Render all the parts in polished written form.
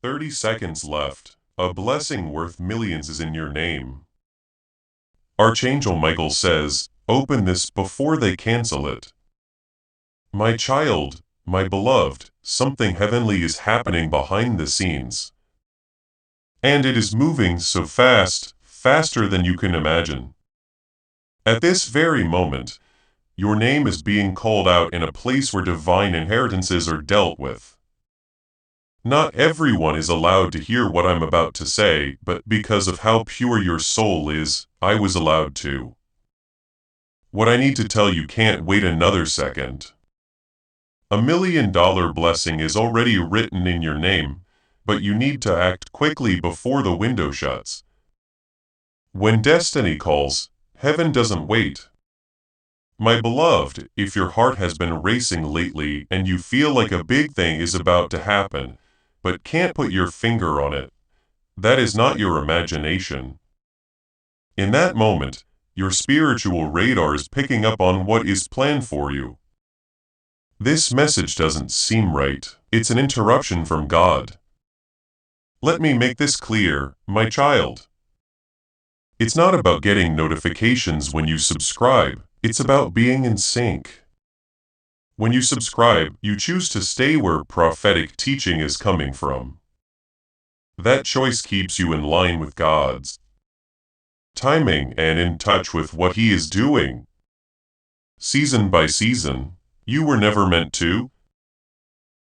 30 seconds left. A blessing worth millions is in your name. Archangel Michael says, open this before they cancel it. My child, my beloved, something heavenly is happening behind the scenes. And it is moving so fast, faster than you can imagine. At this very moment, your name is being called out in a place where divine inheritances are dealt with. Not everyone is allowed to hear what I'm about to say, but because of how pure your soul is, I was allowed to. What I need to tell you can't wait another second. $1 million blessing is already written in your name, but you need to act quickly before the window shuts. When destiny calls, heaven doesn't wait. My beloved, if your heart has been racing lately and you feel like a big thing is about to happen, but can't put your finger on it, that is not your imagination. In that moment, your spiritual radar is picking up on what is planned for you. This message doesn't seem right. It's an interruption from God. Let me make this clear, my child. It's not about getting notifications when you subscribe. It's about being in sync. When you subscribe, you choose to stay where prophetic teaching is coming from. That choice keeps you in line with God's timing and in touch with what He is doing. Season by season, you were never meant to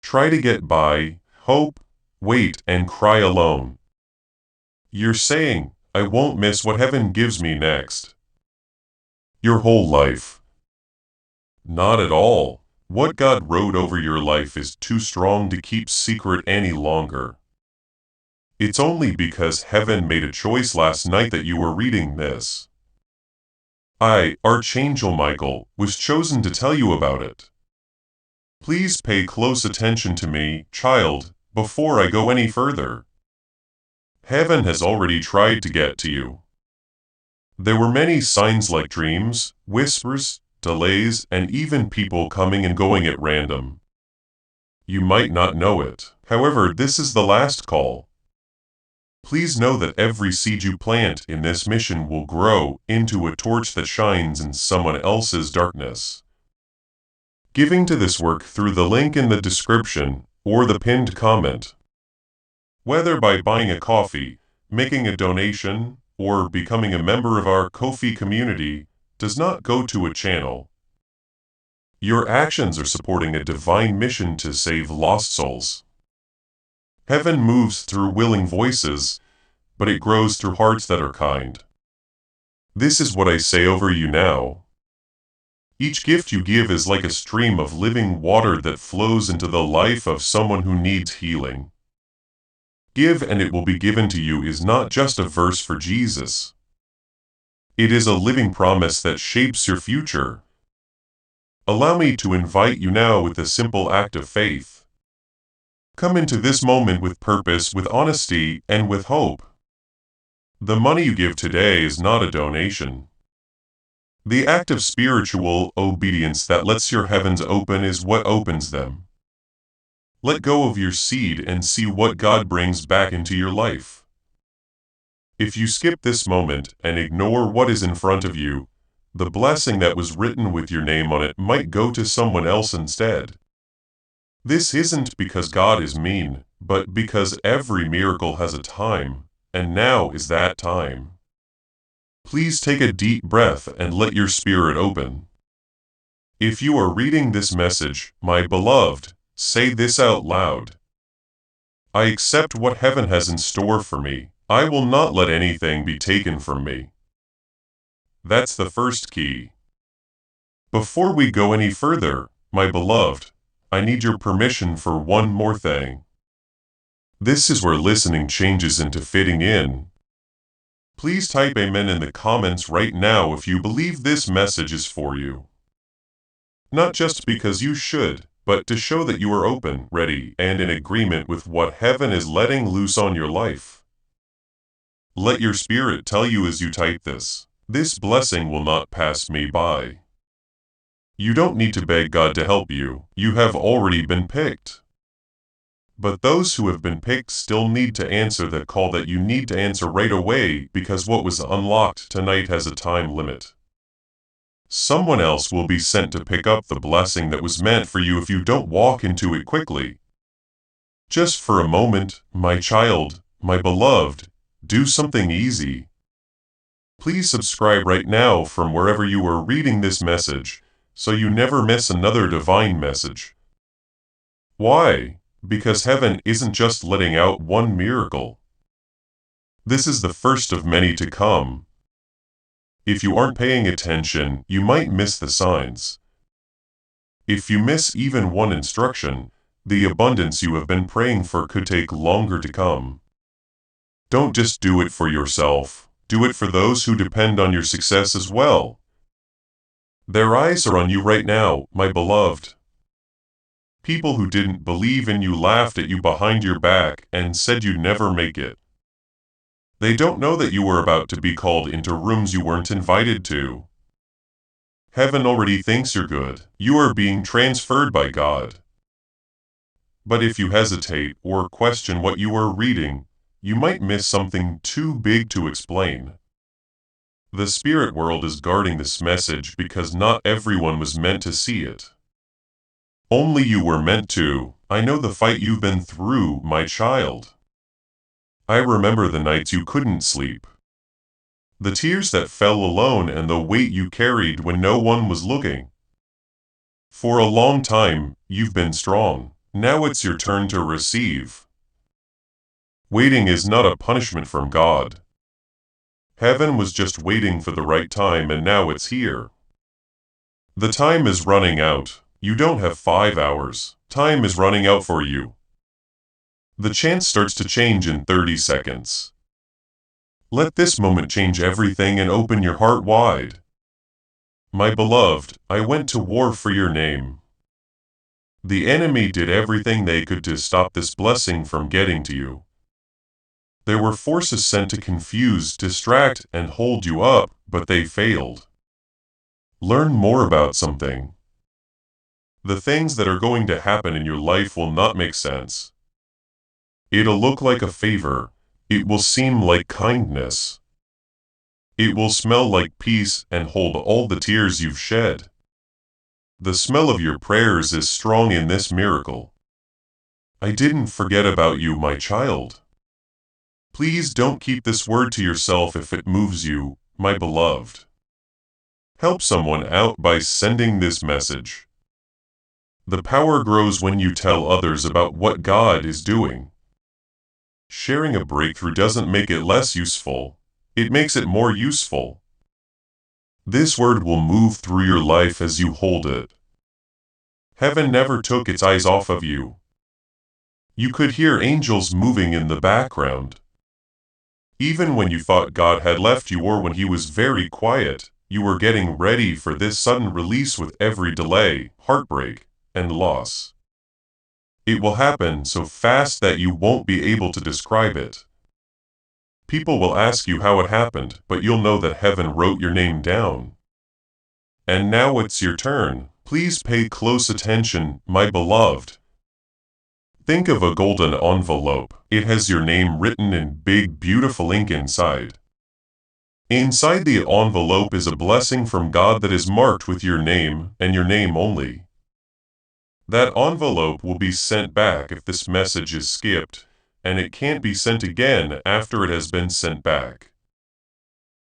try to get by, hope, wait, and cry alone. You're saying, I won't miss what heaven gives me next. Your whole life. Not at all. What God wrote over your life is too strong to keep secret any longer. It's only because heaven made a choice last night that you were reading this. I, Archangel Michael, was chosen to tell you about it. Please pay close attention to me, child, before I go any further. Heaven has already tried to get to you. There were many signs like dreams, whispers, delays, and even people coming and going at random. You might not know it. However, this is the last call. Please know that every seed you plant in this mission will grow into a torch that shines in someone else's darkness. Giving to this work through the link in the description or the pinned comment. Whether by buying a coffee, making a donation, or becoming a member of our Ko-fi community, does not go to a channel. Your actions are supporting a divine mission to save lost souls. Heaven moves through willing voices, but it grows through hearts that are kind. This is what I say over you now. Each gift you give is like a stream of living water that flows into the life of someone who needs healing. Give and it will be given to you is not just a verse for Jesus. It is a living promise that shapes your future. Allow me to invite you now with a simple act of faith. Come into this moment with purpose, with honesty, and with hope. The money you give today is not a donation. The act of spiritual obedience that lets your heavens open is what opens them. Let go of your seed and see what God brings back into your life. If you skip this moment and ignore what is in front of you, the blessing that was written with your name on it might go to someone else instead. This isn't because God is mean, but because every miracle has a time, and now is that time. Please take a deep breath and let your spirit open. If you are reading this message, my beloved, say this out loud. I accept what heaven has in store for me. I will not let anything be taken from me. That's the first key. Before we go any further, my beloved, I need your permission for one more thing. This is where listening changes into fitting in. Please type Amen in the comments right now if you believe this message is for you. Not just because you should, but to show that you are open, ready, and in agreement with what heaven is letting loose on your life. Let your spirit tell you as you type this blessing will not pass me by. You don't need to beg God to help you. You have already been picked. But those who have been picked still need to answer the call that you need to answer right away, because what was unlocked tonight has a time limit. Someone else will be sent to pick up the blessing that was meant for you if you don't walk into it quickly. Just for a moment, my child, my beloved, do something easy. Please subscribe right now from wherever you are reading this message, so you never miss another divine message. Why? Because heaven isn't just letting out one miracle. This is the first of many to come. If you aren't paying attention, you might miss the signs. If you miss even one instruction, the abundance you have been praying for could take longer to come. Don't just do it for yourself, do it for those who depend on your success as well. Their eyes are on you right now, my beloved. People who didn't believe in you laughed at you behind your back and said you'd never make it. They don't know that you were about to be called into rooms you weren't invited to. Heaven already thinks you're good. You are being transferred by God. But if you hesitate or question what you are reading, you might miss something too big to explain. The spirit world is guarding this message because not everyone was meant to see it. Only you were meant to. I know the fight you've been through, my child. I remember the nights you couldn't sleep. The tears that fell alone and the weight you carried when no one was looking. For a long time, you've been strong. Now it's your turn to receive. Waiting is not a punishment from God. Heaven was just waiting for the right time, and now it's here. The time is running out. You don't have 5 hours. Time is running out for you. The chance starts to change in 30 seconds. Let this moment change everything and open your heart wide. My beloved, I went to war for your name. The enemy did everything they could to stop this blessing from getting to you. There were forces sent to confuse, distract, and hold you up, but they failed. Learn more about something. The things that are going to happen in your life will not make sense. It'll look like a favor. It will seem like kindness. It will smell like peace and hold all the tears you've shed. The smell of your prayers is strong in this miracle. I didn't forget about you, my child. Please don't keep this word to yourself if it moves you, my beloved. Help someone out by sending this message. The power grows when you tell others about what God is doing. Sharing a breakthrough doesn't make it less useful, it makes it more useful. This word will move through your life as you hold it. Heaven never took its eyes off of you. You could hear angels moving in the background. Even when you thought God had left you or when He was very quiet, you were getting ready for this sudden release with every delay, heartbreak, and loss. It will happen so fast that you won't be able to describe it. People will ask you how it happened, but you'll know that heaven wrote your name down. And now it's your turn. Please pay close attention, my beloved. Think of a golden envelope. It has your name written in big, beautiful ink inside. Inside the envelope is a blessing from God that is marked with your name, and your name only. That envelope will be sent back if this message is skipped, and it can't be sent again after it has been sent back.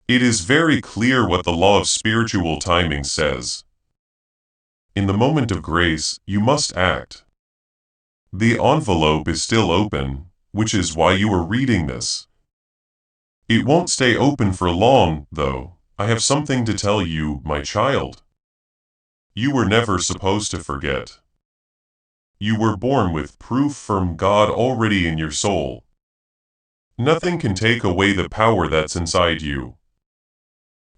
It is very clear what the law of spiritual timing says. In the moment of grace, you must act. The envelope is still open, which is why you are reading this. It won't stay open for long, though. I have something to tell you, my child. You were never supposed to forget. You were born with proof from God already in your soul. Nothing can take away the power that's inside you.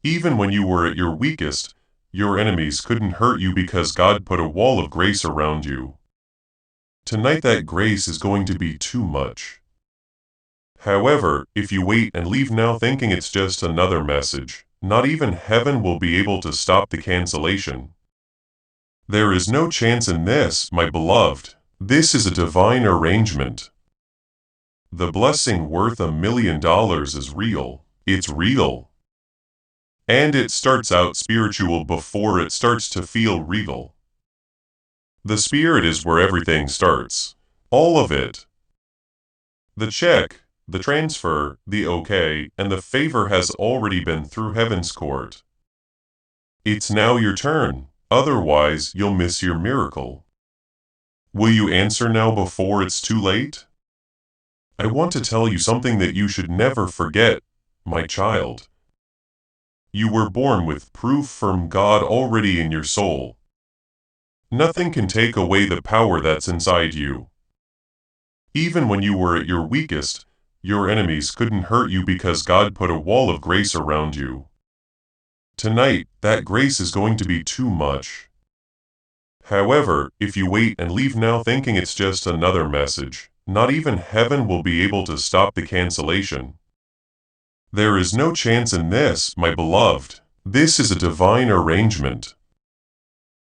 Even when you were at your weakest, your enemies couldn't hurt you because God put a wall of grace around you. Tonight that grace is going to be too much. However, if you wait and leave now thinking it's just another message, not even heaven will be able to stop the cancellation. There is no chance in this, my beloved. This is a divine arrangement. The blessing worth $1 million is real. It's real. And it starts out spiritual before it starts to feel real. The spirit is where everything starts. All of it. The check, the transfer, the okay, and the favor has already been through heaven's court. It's now your turn, otherwise you'll miss your miracle. Will you answer now before it's too late? I want to tell you something that you should never forget, my child. You were born with proof from God already in your soul. Nothing can take away the power that's inside you. Even when you were at your weakest, your enemies couldn't hurt you because God put a wall of grace around you. Tonight, that grace is going to be too much. However, if you wait and leave now thinking it's just another message, not even heaven will be able to stop the cancellation. There is no chance in this, my beloved. This is a divine arrangement.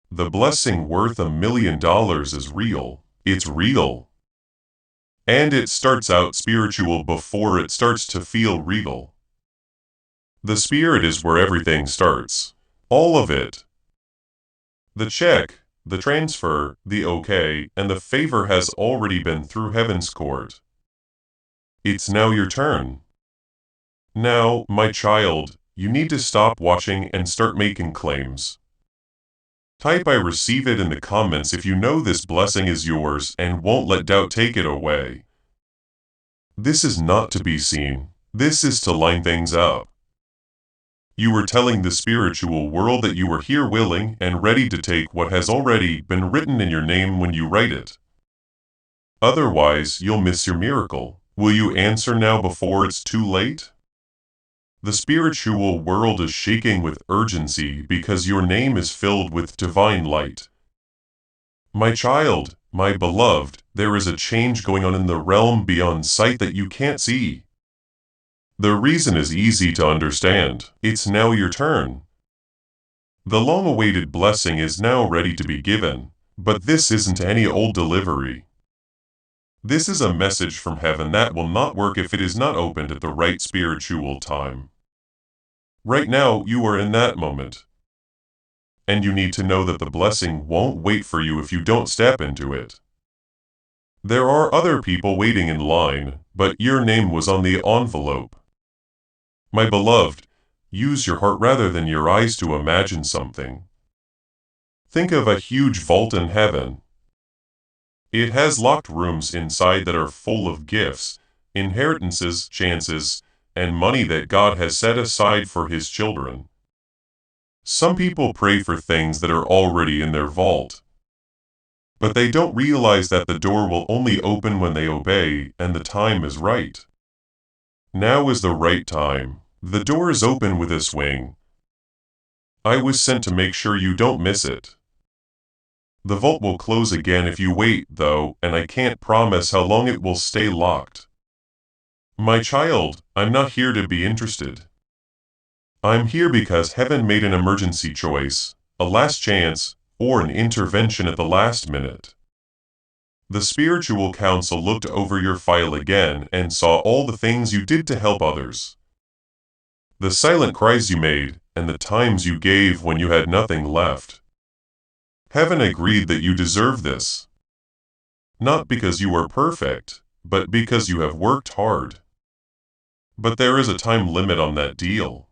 The blessing worth $1 million is real. It's real. And it starts out spiritual before it starts to feel real. The spirit is where everything starts. All of it. The check, the transfer, the okay, and the favor has already been through heaven's court. It's now your turn. Now, my child, you need to stop watching and start making claims. Type I receive it in the comments if you know this blessing is yours and won't let doubt take it away. This is not to be seen. This is to line things up. You were telling the spiritual world that you were here willing and ready to take what has already been written in your name when you write it. Otherwise, you'll miss your miracle. Will you answer now before it's too late? The spiritual world is shaking with urgency because your name is filled with divine light. My child, my beloved, there is a change going on in the realm beyond sight that you can't see. The reason is easy to understand. It's now your turn. The long-awaited blessing is now ready to be given, but this isn't any old delivery. This is a message from heaven that will not work if it is not opened at the right spiritual time. Right now, you are in that moment. And you need to know that the blessing won't wait for you if you don't step into it. There are other people waiting in line, but your name was on the envelope. My beloved, use your heart rather than your eyes to imagine something. Think of a huge vault in heaven. It has locked rooms inside that are full of gifts, inheritances, chances, and money that God has set aside for His children. Some people pray for things that are already in their vault. But they don't realize that the door will only open when they obey, and the time is right. Now is the right time. The door is open with a swing. I was sent to make sure you don't miss it. The vault will close again if you wait, though, and I can't promise how long it will stay locked. My child, I'm not here to be interested. I'm here because heaven made an emergency choice, a last chance, or an intervention at the last minute. The spiritual council looked over your file again and saw all the things you did to help others. The silent cries you made, and the times you gave when you had nothing left. Heaven agreed that you deserve this. Not because you are perfect, but because you have worked hard. But there is a time limit on that deal.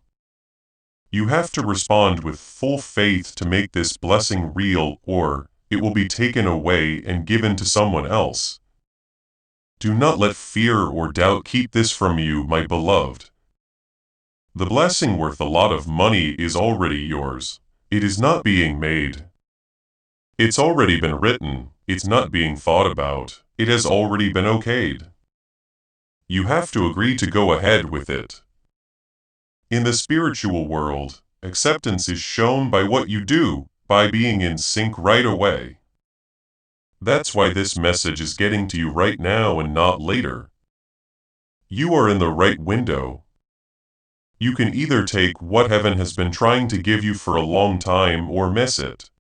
You have to respond with full faith to make this blessing real, or it will be taken away and given to someone else. Do not let fear or doubt keep this from you, my beloved. The blessing worth a lot of money is already yours. It is not being made. It's already been written. It's not being thought about. It has already been okayed. You have to agree to go ahead with it. In the spiritual world, acceptance is shown by what you do, by being in sync right away. That's why this message is getting to you right now and not later. You are in the right window. You can either take what heaven has been trying to give you for a long time or miss it.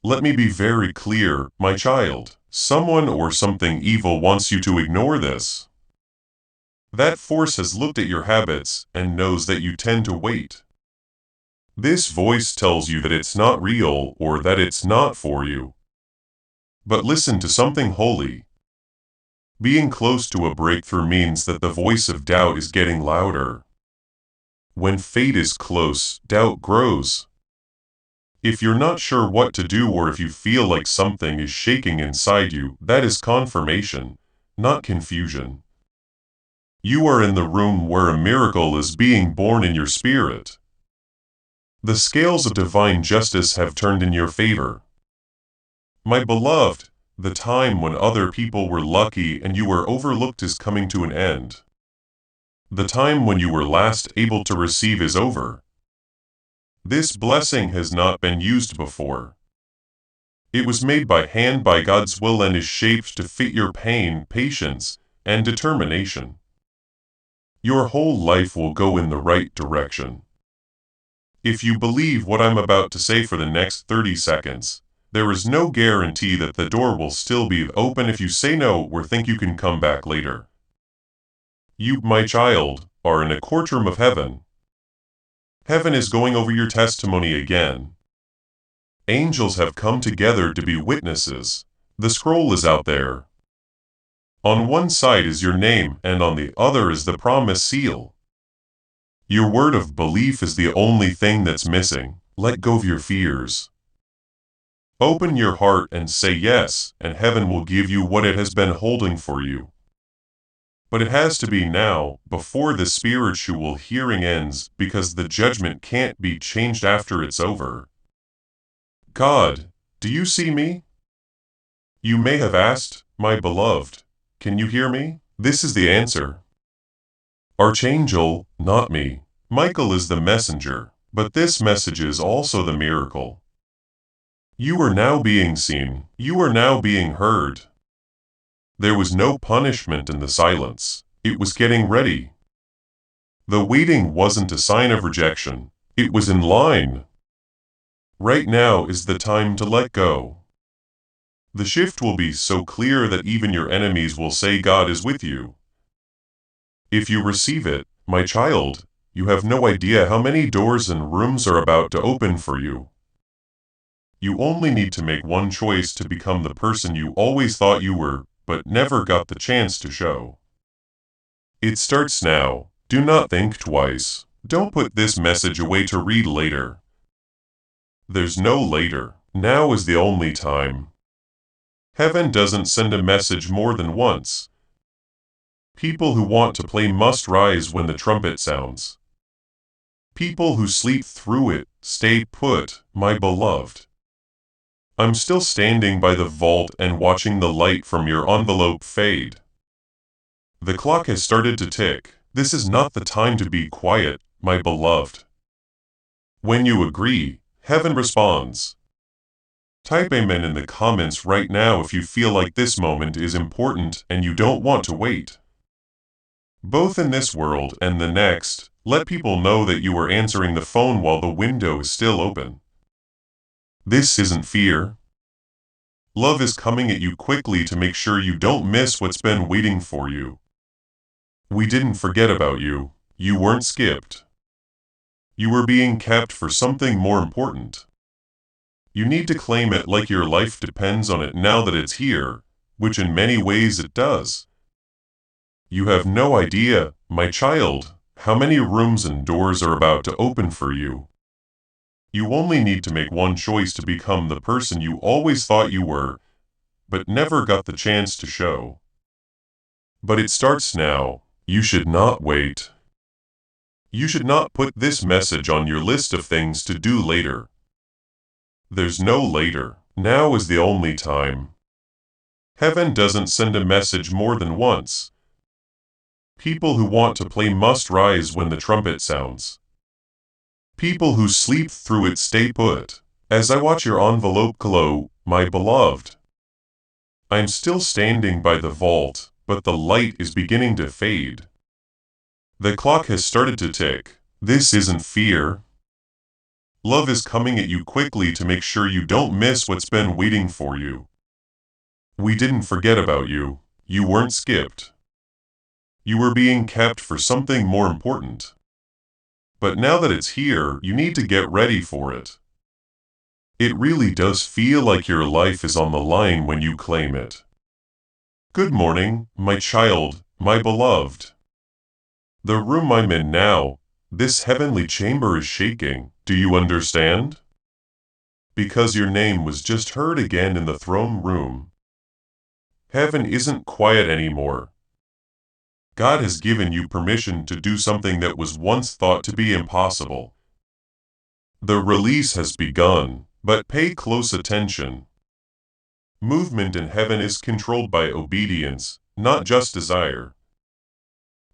Let me be very clear, my child. Someone or something evil wants you to ignore this. That force has looked at your habits and knows that you tend to wait. This voice tells you that it's not real or that it's not for you. But listen to something holy. Being close to a breakthrough means that the voice of doubt is getting louder. When fate is close, doubt grows. If you're not sure what to do or if you feel like something is shaking inside you, that is confirmation, not confusion. You are in the room where a miracle is being born in your spirit. The scales of divine justice have turned in your favor. My beloved, the time when other people were lucky and you were overlooked is coming to an end. The time when you were last able to receive is over. This blessing has not been used before. It was made by hand by God's will and is shaped to fit your pain, patience, and determination. Your whole life will go in the right direction. If you believe what I'm about to say for the next 30 seconds, there is no guarantee that the door will still be open if you say no or think you can come back later. You, my child, are in a courtroom of heaven. Heaven is going over your testimony again. Angels have come together to be witnesses. The scroll is out there. On one side is your name, and on the other is the promise seal. Your word of belief is the only thing that's missing. Let go of your fears. Open your heart and say yes, and heaven will give you what it has been holding for you. But it has to be now, before the spiritual hearing ends, because the judgment can't be changed after it's over. God, do you see me? You may have asked, my beloved, can you hear me? This is the answer. Archangel, not me. Michael is the messenger, but this message is also the miracle. You are now being seen. You are now being heard. There was no punishment in the silence. It was getting ready. The waiting wasn't a sign of rejection. It was in line. Right now is the time to let go. The shift will be so clear that even your enemies will say God is with you. If you receive it, my child, you have no idea how many doors and rooms are about to open for you. You only need to make one choice to become the person you always thought you were, but never got the chance to show. It starts now. Do not think twice. Don't put this message away to read later. There's no later. Now is the only time. Heaven doesn't send a message more than once. People who want to play must rise when the trumpet sounds. People who sleep through it, stay put, my beloved. I'm still standing by the vault and watching the light from your envelope fade. The clock has started to tick. This is not the time to be quiet, my beloved. When you agree, heaven responds. Type amen in the comments right now if you feel like this moment is important and you don't want to wait. Both in this world and the next, let people know that you are answering the phone while the window is still open. This isn't fear. Love is coming at you quickly to make sure you don't miss what's been waiting for you. We didn't forget about you. You weren't skipped. You were being kept for something more important. You need to claim it like your life depends on it now that it's here, which in many ways it does. You have no idea, my child, how many rooms and doors are about to open for you. You only need to make one choice to become the person you always thought you were, but never got the chance to show. But it starts now. You should not wait. You should not put this message on your list of things to do later. There's no later. Now is the only time. Heaven doesn't send a message more than once. People who want to play must rise when the trumpet sounds. People who sleep through it stay put. As I watch your envelope glow, my beloved, I'm still standing by the vault, but the light is beginning to fade. The clock has started to tick. This isn't fear. Love is coming at you quickly to make sure you don't miss what's been waiting for you. We didn't forget about you. You weren't skipped. You were being kept for something more important. But now that it's here, you need to get ready for it. It really does feel like your life is on the line when you claim it. Good morning, my child, my beloved. The room I'm in now, this heavenly chamber is shaking. Do you understand? Because your name was just heard again in the throne room. Heaven isn't quiet anymore. God has given you permission to do something that was once thought to be impossible. The release has begun, but pay close attention. Movement in heaven is controlled by obedience, not just desire.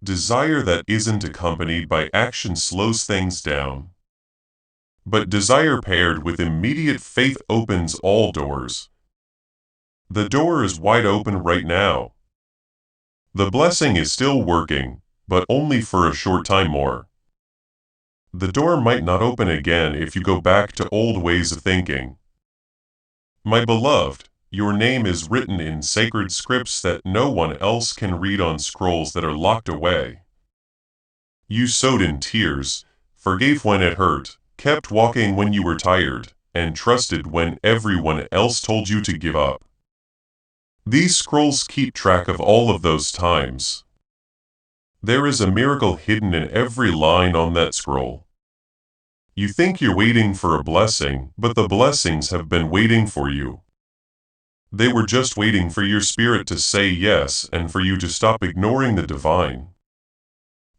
Desire that isn't accompanied by action slows things down. But desire paired with immediate faith opens all doors. The door is wide open right now. The blessing is still working, but only for a short time more. The door might not open again if you go back to old ways of thinking. My beloved, your name is written in sacred scripts that no one else can read on scrolls that are locked away. You sowed in tears, forgave when it hurt, kept walking when you were tired, and trusted when everyone else told you to give up. These scrolls keep track of all of those times. There is a miracle hidden in every line on that scroll. You think you're waiting for a blessing, but the blessings have been waiting for you. They were just waiting for your spirit to say yes and for you to stop ignoring the divine.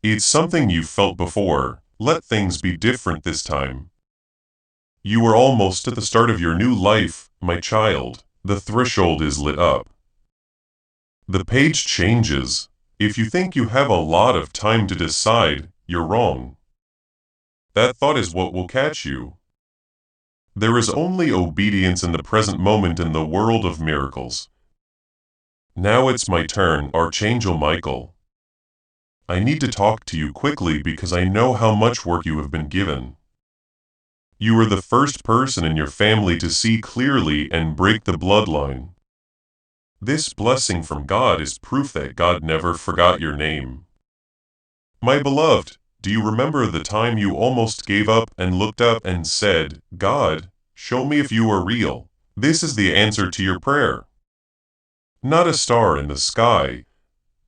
It's something you felt before. Let things be different this time. You are almost at the start of your new life, my child. The threshold is lit up. The page changes. If you think you have a lot of time to decide, you're wrong. That thought is what will catch you. There is only obedience in the present moment in the world of miracles. Now it's my turn, Archangel Michael. I need to talk to you quickly because I know how much work you have been given. You are the first person in your family to see clearly and break the bloodline. This blessing from God is proof that God never forgot your name. My beloved, do you remember the time you almost gave up and looked up and said, God, show me if you are real? This is the answer to your prayer. Not a star in the sky,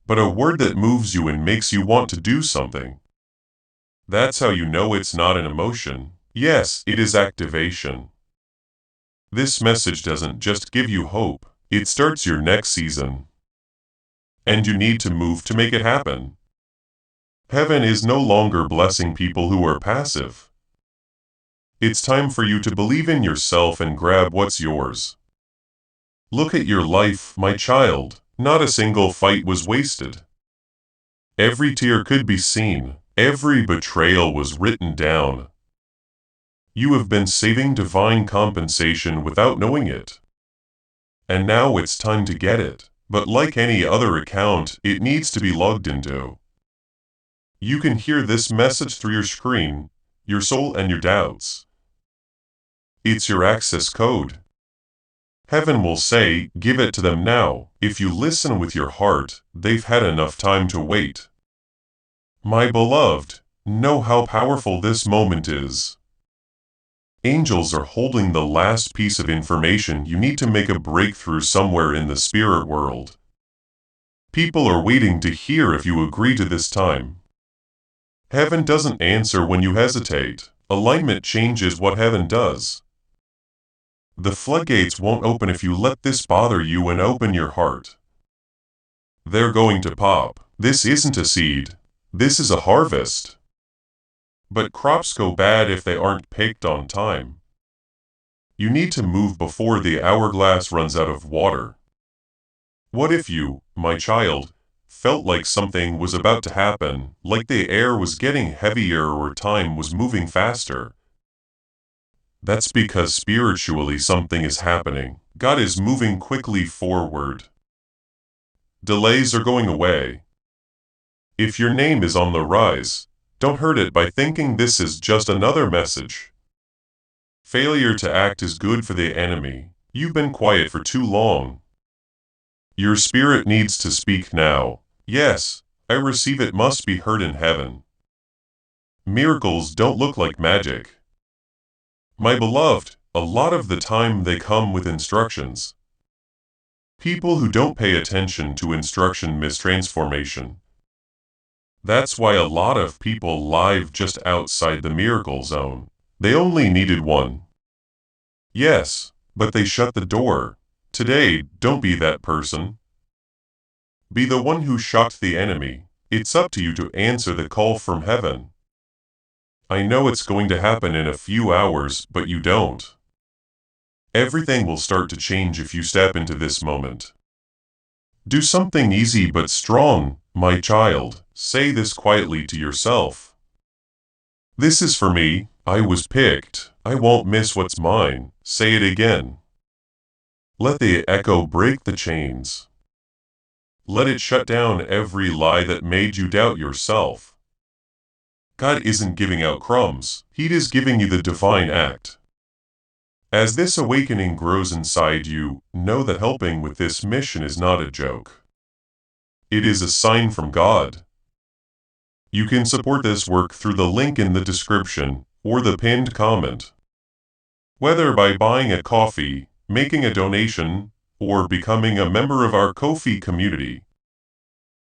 but a word that moves you and makes you want to do something. That's how you know it's not an emotion. Yes, it is activation. This message doesn't just give you hope, it starts your next season. And you need to move to make it happen. Heaven is no longer blessing people who are passive. It's time for you to believe in yourself and grab what's yours. Look at your life, my child. Not a single fight was wasted. Every tear could be seen. Every betrayal was written down. You have been saving divine compensation without knowing it. And now it's time to get it. But like any other account, it needs to be logged into. You can hear this message through your screen, your soul and your doubts. It's your access code. Heaven will say, give it to them now. If you listen with your heart, they've had enough time to wait. My beloved, know how powerful this moment is. Angels are holding the last piece of information you need to make a breakthrough somewhere in the spirit world. People are waiting to hear if you agree to this time. Heaven doesn't answer when you hesitate. Alignment changes what heaven does. The floodgates won't open if you let this bother you and open your heart. They're going to pop. This isn't a seed. This is a harvest. But crops go bad if they aren't picked on time. You need to move before the hourglass runs out of water. What if you, my child, felt like something was about to happen, like the air was getting heavier or time was moving faster? That's because spiritually something is happening. God is moving quickly forward. Delays are going away. If your name is on the rise, don't hurt it by thinking this is just another message. Failure to act is good for the enemy. You've been quiet for too long. Your spirit needs to speak now. Yes, I receive it must be heard in heaven. Miracles don't look like magic. My beloved, a lot of the time they come with instructions. People who don't pay attention to instruction miss transformation. That's why a lot of people live just outside the miracle zone. They only needed one. Yes, but they shut the door. Today, don't be that person. Be the one who shocked the enemy. It's up to you to answer the call from heaven. I know it's going to happen in a few hours, but you don't. Everything will start to change if you step into this moment. Do something easy but strong, my child. Say this quietly to yourself. This is for me. I was picked. I won't miss what's mine. Say it again. Let the echo break the chains. Let it shut down every lie that made you doubt yourself. God isn't giving out crumbs. He is giving you the divine act. As this awakening grows inside you, know that helping with this mission is not a joke. It is a sign from God. You can support this work through the link in the description or the pinned comment. Whether by buying a coffee, making a donation, or becoming a member of our Ko-fi community.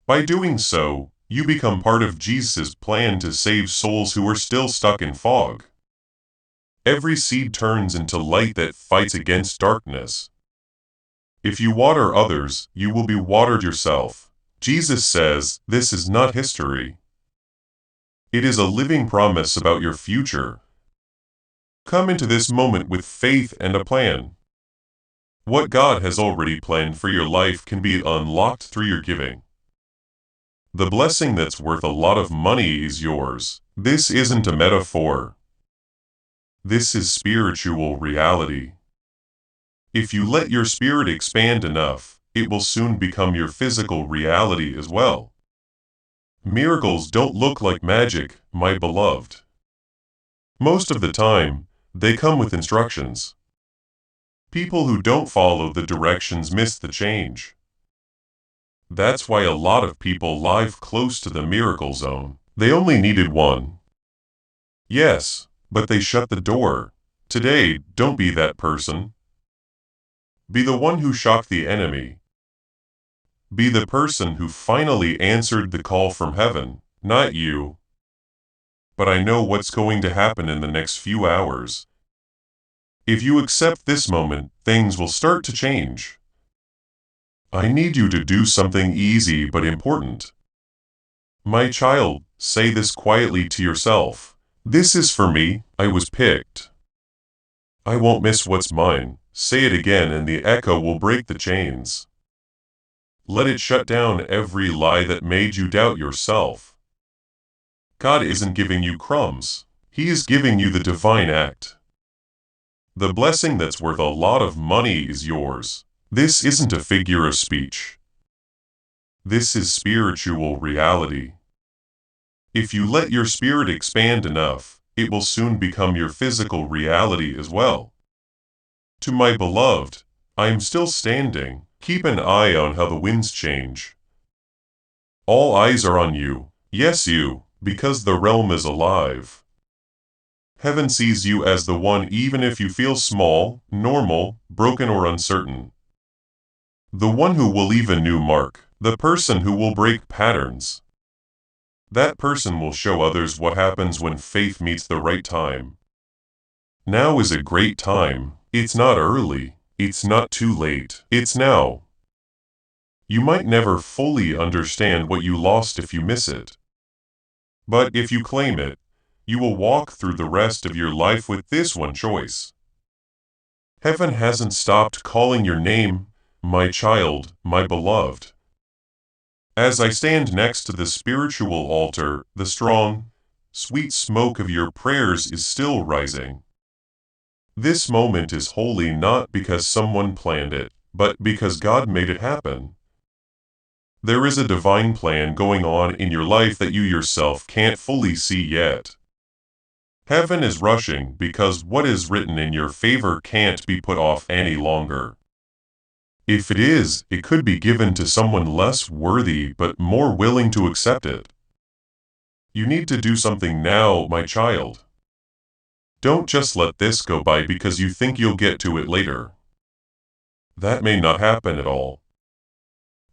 By doing so, you become part of Jesus' plan to save souls who are still stuck in fog. Every seed turns into light that fights against darkness. If you water others, you will be watered yourself. Jesus says, this is not history. It is a living promise about your future. Come into this moment with faith and a plan. What God has already planned for your life can be unlocked through your giving. The blessing that's worth a lot of money is yours. This isn't a metaphor. This is spiritual reality. If you let your spirit expand enough, it will soon become your physical reality as well. Miracles don't look like magic, my beloved. Most of the time, they come with instructions. People who don't follow the directions miss the change. That's why a lot of people live close to the miracle zone. They only needed one. Yes, but they shut the door. Today, don't be that person. Be the one who shocked the enemy. Be the person who finally answered the call from heaven, not you. But I know what's going to happen in the next few hours. If you accept this moment, things will start to change. I need you to do something easy but important. My child, say this quietly to yourself. This is for me, I was picked. I won't miss what's mine. Say it again and the echo will break the chains. Let it shut down every lie that made you doubt yourself. God isn't giving you crumbs. He is giving you the divine act. The blessing that's worth a lot of money is yours. This isn't a figure of speech. This is spiritual reality. If you let your spirit expand enough, it will soon become your physical reality as well. To my beloved, I am still standing. Keep an eye on how the winds change. All eyes are on you, yes you, because the realm is alive. Heaven sees you as the one even if you feel small, normal, broken or uncertain. The one who will leave a new mark, the person who will break patterns. That person will show others what happens when faith meets the right time. Now is a great time. It's not early. It's not too late. It's now. You might never fully understand what you lost if you miss it. But if you claim it, you will walk through the rest of your life with this one choice. Heaven hasn't stopped calling your name, my child, my beloved. As I stand next to the spiritual altar, the strong, sweet smoke of your prayers is still rising. This moment is holy not because someone planned it, but because God made it happen. There is a divine plan going on in your life that you yourself can't fully see yet. Heaven is rushing because what is written in your favor can't be put off any longer. If it is, it could be given to someone less worthy but more willing to accept it. You need to do something now, my child. Don't just let this go by because you think you'll get to it later. That may not happen at all.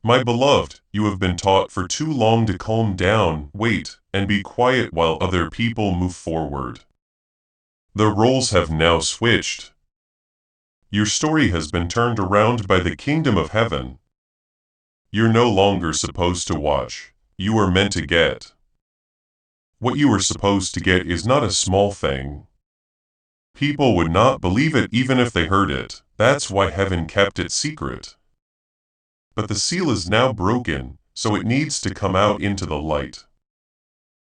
My beloved, you have been taught for too long to calm down, wait, and be quiet while other people move forward. The roles have now switched. Your story has been turned around by the kingdom of heaven. You're no longer supposed to watch. You are meant to get. What you are supposed to get is not a small thing. People would not believe it even if they heard it. That's why heaven kept it secret. But the seal is now broken, so it needs to come out into the light.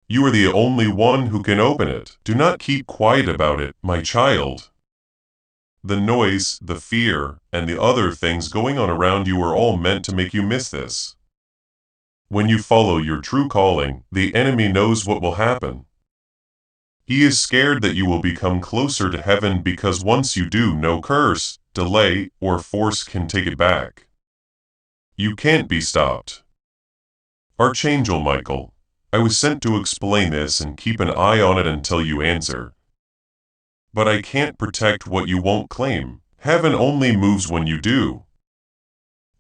You are the only one who can open it. Do not keep quiet about it, my child. The noise, the fear, and the other things going on around you are all meant to make you miss this. When you follow your true calling, the enemy knows what will happen. He is scared that you will become closer to heaven because once you do, no curse, delay, or force can take it back. You can't be stopped. Archangel Michael, I was sent to explain this and keep an eye on it until you answer. But I can't protect what you won't claim. Heaven only moves when you do.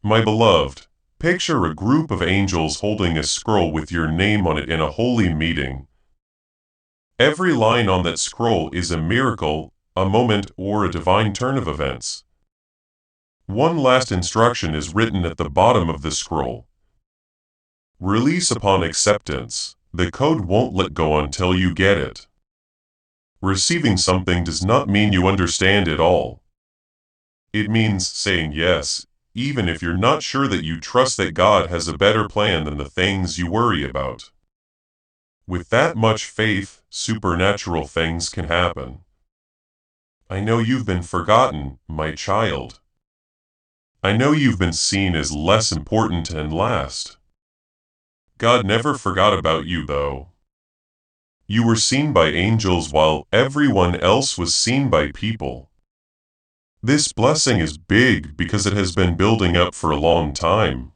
My beloved, picture a group of angels holding a scroll with your name on it in a holy meeting. Every line on that scroll is a miracle, a moment, or a divine turn of events. One last instruction is written at the bottom of the scroll. Release upon acceptance. The code won't let go until you get it. Receiving something does not mean you understand it all. It means saying yes, even if you're not sure that you trust that God has a better plan than the things you worry about. With that much faith, supernatural things can happen. I know you've been forgotten, my child. I know you've been seen as less important and last. God never forgot about you, though. You were seen by angels while everyone else was seen by people. This blessing is big because it has been building up for a long time.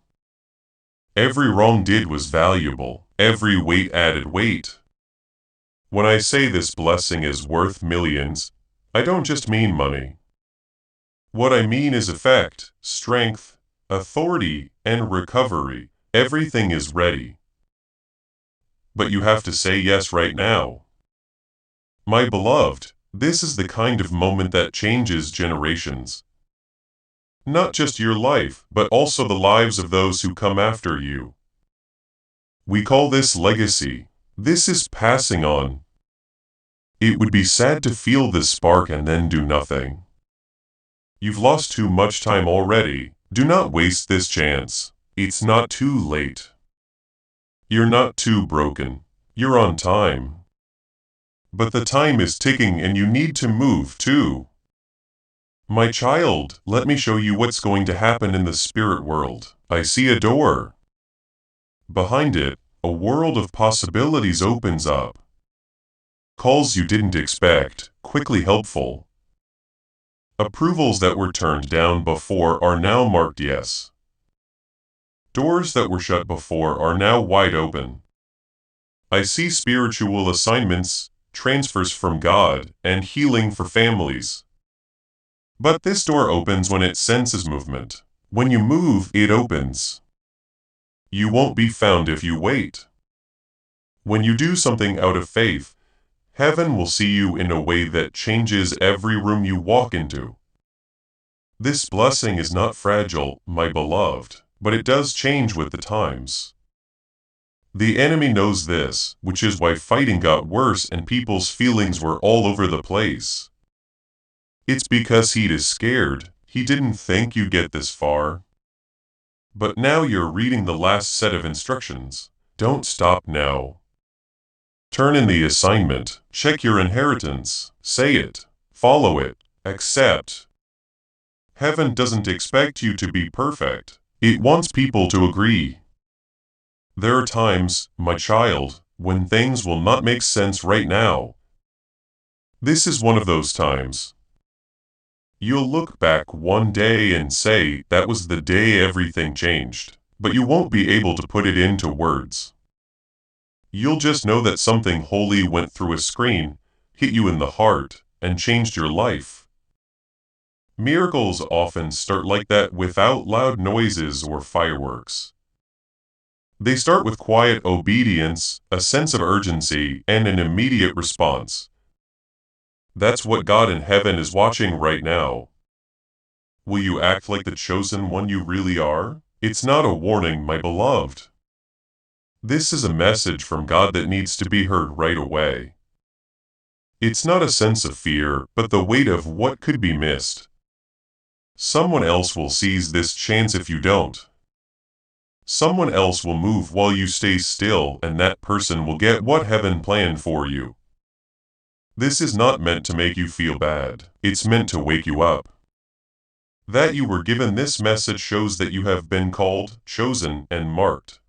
Every wrong did was valuable. Every weight added weight. When I say this blessing is worth millions, I don't just mean money. What I mean is effect, strength, authority, and recovery. Everything is ready. But you have to say yes right now. My beloved, this is the kind of moment that changes generations. Not just your life, but also the lives of those who come after you. We call this legacy. This is passing on. It would be sad to feel this spark and then do nothing. You've lost too much time already. Do not waste this chance. It's not too late. You're not too broken. You're on time. But the time is ticking and you need to move too. My child, let me show you what's going to happen in the spirit world. I see a door. Behind it, a world of possibilities opens up. Calls you didn't expect, quickly helpful. Approvals that were turned down before are now marked yes. Doors that were shut before are now wide open. I see spiritual assignments, transfers from God, and healing for families. But this door opens when it senses movement. When you move, it opens. You won't be found if you wait. When you do something out of faith, heaven will see you in a way that changes every room you walk into. This blessing is not fragile, my beloved, but it does change with the times. The enemy knows this, which is why fighting got worse and people's feelings were all over the place. It's because he is scared. He didn't think you'd get this far. But now you're reading the last set of instructions. Don't stop now. Turn in the assignment, check your inheritance, say it, follow it, accept. Heaven doesn't expect you to be perfect. It wants people to agree. There are times, my child, when things will not make sense right now. This is one of those times. You'll look back one day and say that was the day everything changed, but you won't be able to put it into words. You'll just know that something holy went through a screen, hit you in the heart, and changed your life. Miracles often start like that without loud noises or fireworks. They start with quiet obedience, a sense of urgency, and an immediate response. That's what God in heaven is watching right now. Will you act like the chosen one you really are? It's not a warning, my beloved. This is a message from God that needs to be heard right away. It's not a sense of fear, but the weight of what could be missed. Someone else will seize this chance if you don't. Someone else will move while you stay still, and that person will get what heaven planned for you. This is not meant to make you feel bad. It's meant to wake you up. That you were given this message shows that you have been called, chosen, and marked.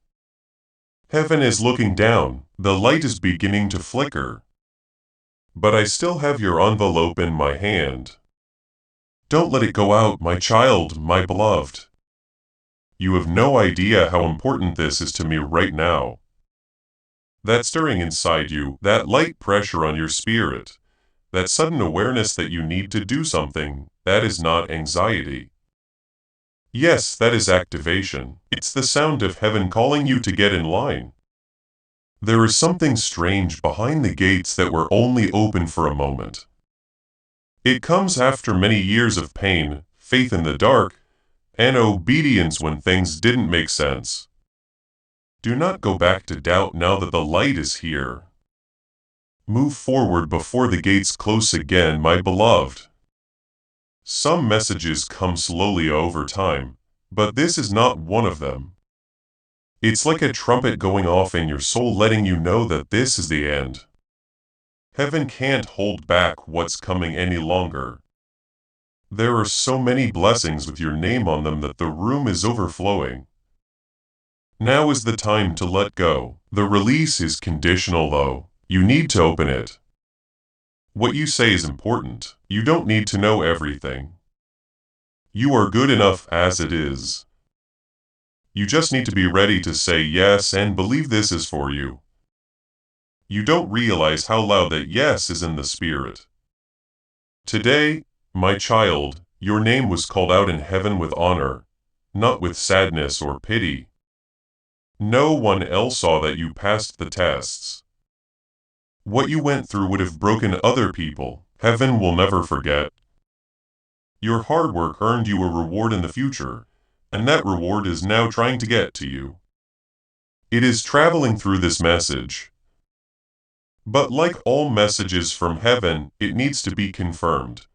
Heaven is looking down. The light is beginning to flicker. But I still have your envelope in my hand. Don't let it go out, my child, my beloved. You have no idea how important this is to me right now. That stirring inside you, that light pressure on your spirit, that sudden awareness that you need to do something, that is not anxiety. Yes, that is activation. It's the sound of heaven calling you to get in line. There is something strange behind the gates that were only open for a moment. It comes after many years of pain, faith in the dark, and obedience when things didn't make sense. Do not go back to doubt now that the light is here. Move forward before the gates close again, my beloved. Some messages come slowly over time, but this is not one of them. It's like a trumpet going off in your soul letting you know that this is the end. Heaven can't hold back what's coming any longer. There are so many blessings with your name on them that the room is overflowing. Now is the time to let go. The release is conditional though. You need to open it. What you say is important. You don't need to know everything. You are good enough as it is. You just need to be ready to say yes and believe this is for you. You don't realize how loud that yes is in the spirit. Today, my child, your name was called out in heaven with honor, not with sadness or pity. No one else saw that you passed the tests. What you went through would have broken other people. Heaven will never forget. Your hard work earned you a reward in the future, and that reward is now trying to get to you. It is traveling through this message. But like all messages from heaven, it needs to be confirmed.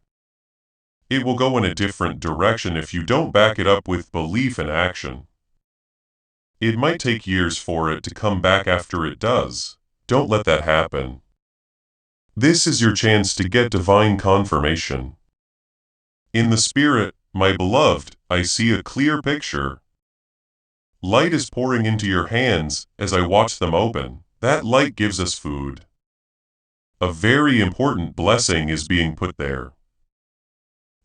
It will go in a different direction if you don't back it up with belief and action. It might take years for it to come back after it does. Don't let that happen. This is your chance to get divine confirmation. In the spirit, my beloved, I see a clear picture. Light is pouring into your hands as I watch them open. That light gives us food. A very important blessing is being put there.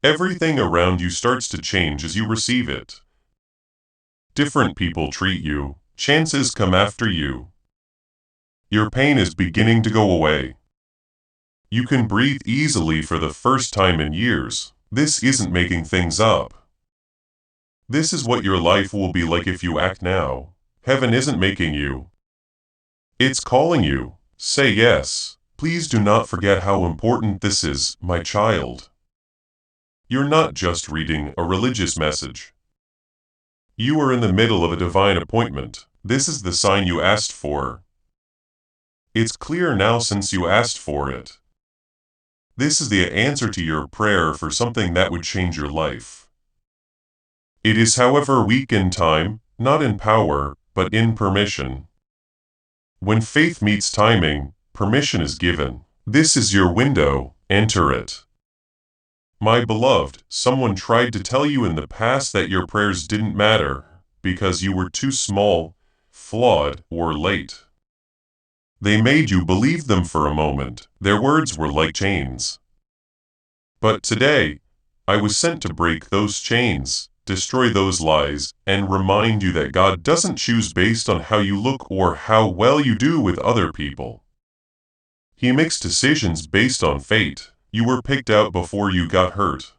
Everything around you starts to change as you receive it. Different people treat you. Chances come after you. Your pain is beginning to go away. You can breathe easily for the first time in years. This isn't making things up. This is what your life will be like if you act now. Heaven isn't making you. It's calling you. Say yes. Please do not forget how important this is, my child. You're not just reading a religious message. You are in the middle of a divine appointment. This is the sign you asked for. It's clear now since you asked for it. This is the answer to your prayer for something that would change your life. It is, however, weak in time, not in power, but in permission. When faith meets timing, permission is given. This is your window. Enter it. My beloved, someone tried to tell you in the past that your prayers didn't matter because you were too small, flawed, or late. They made you believe them for a moment. Their words were like chains. But today, I was sent to break those chains, destroy those lies, and remind you that God doesn't choose based on how you look or how well you do with other people. He makes decisions based on fate. You were picked out before you got hurt.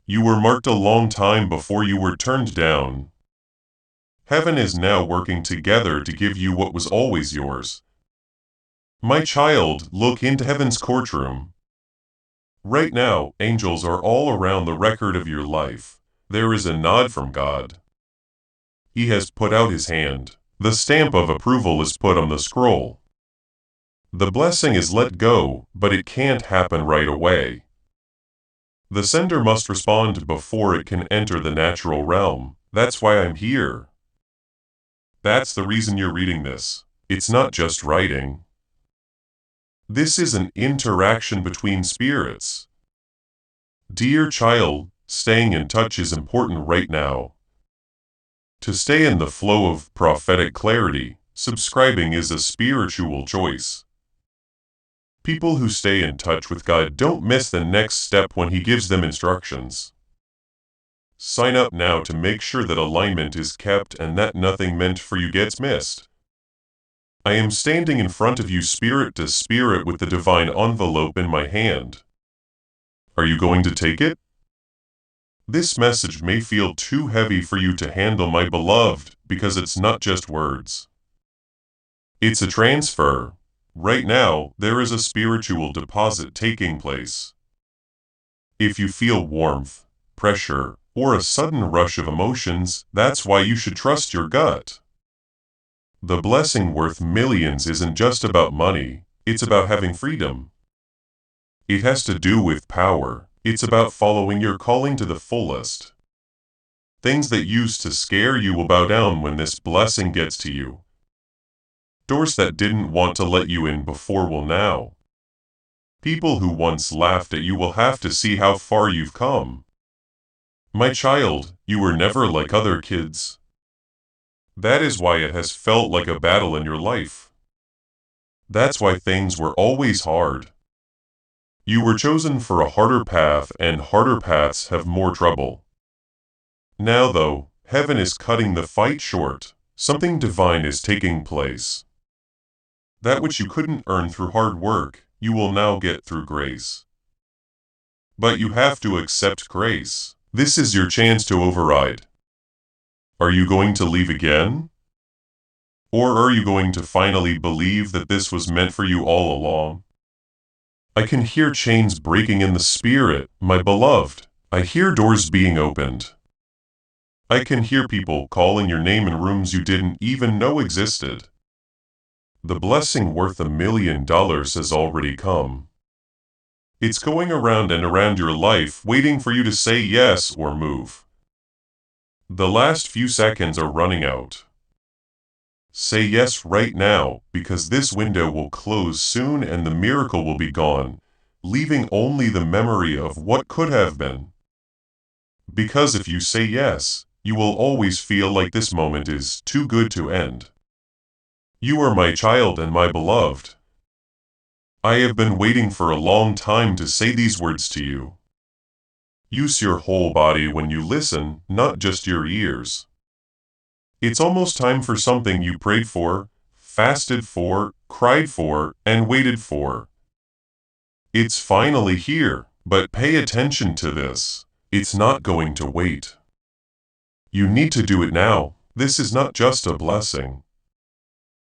You were marked a long time before you were turned down. Heaven is now working together to give you what was always yours. My child, look into heaven's courtroom. Right now, angels are all around the record of your life. There is a nod from God. He has put out his hand. The stamp of approval is put on the scroll. The blessing is let go, but it can't happen right away. The sender must respond before it can enter the natural realm. That's why I'm here. That's the reason you're reading this. It's not just writing. This is an interaction between spirits. Dear child, staying in touch is important right now. To stay in the flow of prophetic clarity, subscribing is a spiritual choice. People who stay in touch with God don't miss the next step when He gives them instructions. Sign up now to make sure that alignment is kept and that nothing meant for you gets missed. I am standing in front of you spirit to spirit with the divine envelope in my hand. Are you going to take it? This message may feel too heavy for you to handle, my beloved, because it's not just words. It's a transfer. Right now, there is a spiritual deposit taking place. If you feel warmth, pressure, or a sudden rush of emotions, that's why you should trust your gut. The blessing worth millions isn't just about money, it's about having freedom. It has to do with power. It's about following your calling to the fullest. Things that used to scare you will bow down when this blessing gets to you. Doors that didn't want to let you in before will now. People who once laughed at you will have to see how far you've come. My child, you were never like other kids. That is why it has felt like a battle in your life. That's why things were always hard. You were chosen for a harder path, and harder paths have more trouble. Now though, heaven is cutting the fight short. Something divine is taking place. That which you couldn't earn through hard work, you will now get through grace. But you have to accept grace. This is your chance to override. Are you going to leave again? Or are you going to finally believe that this was meant for you all along? I can hear chains breaking in the spirit, my beloved. I hear doors being opened. I can hear people calling your name in rooms you didn't even know existed. The blessing worth $1 million has already come. It's going around and around your life, waiting for you to say yes or move. The last few seconds are running out. Say yes right now, because this window will close soon and the miracle will be gone, leaving only the memory of what could have been. Because if you say yes, you will always feel like this moment is too good to end. You are my child and my beloved. I have been waiting for a long time to say these words to you. Use your whole body when you listen, not just your ears. It's almost time for something you prayed for, fasted for, cried for, and waited for. It's finally here, but pay attention to this. It's not going to wait. You need to do it now. This is not just a blessing.